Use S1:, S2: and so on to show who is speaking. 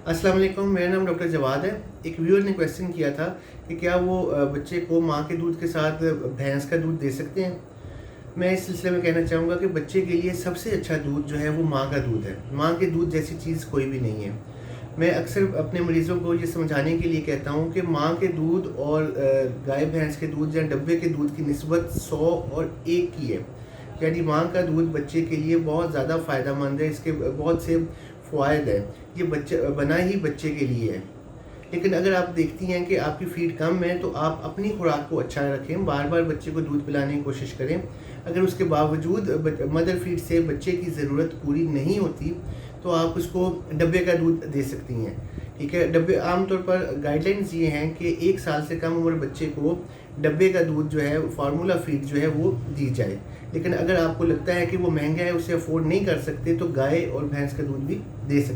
S1: अस्सलाम वालेकुम, मेरा नाम डॉक्टर जवाद है। एक व्यूअर ने क्वेश्चन किया था कि क्या वो बच्चे को माँ के दूध के साथ भैंस का दूध दे सकते हैं। मैं इस सिलसिले में कहना चाहूँगा कि बच्चे के लिए सबसे अच्छा दूध जो है वो माँ का दूध है। माँ के दूध जैसी चीज़ कोई भी नहीं है। मैं अक्सर अपने मरीज़ों को ये समझाने के लिए कहता हूँ कि माँ के दूध और गाय भैंस के दूध या डब्बे के दूध की निस्बत 100 और 1 की है। यानी माँ का दूध बच्चे के लिए बहुत ज़्यादा फ़ायदेमंद है। इसके बहुत से फ़वाइद हैं। ये बच्चे बना ही बच्चे के लिए है। लेकिन अगर आप देखती हैं कि आपकी फ़ीड कम है तो आप अपनी खुराक को अच्छा रखें, बार-बार बच्चे को दूध पिलाने की कोशिश करें। अगर उसके बावजूद मदर फ़ीड से बच्चे की ज़रूरत पूरी नहीं होती तो आप उसको डब्बे का दूध दे सकती हैं, ठीक है। डब्बे आमतौर पर गाइडलाइंस ये हैं कि 1 साल से कम उम्र बच्चे को डब्बे का दूध जो है फार्मूला फ़ीड जो है वो दी जाए। लेकिन अगर आपको लगता है कि वो महँगा है, उसे अफ़ोर्ड नहीं कर सकते तो गाय और भैंस का दूध भी दे सकते हैं।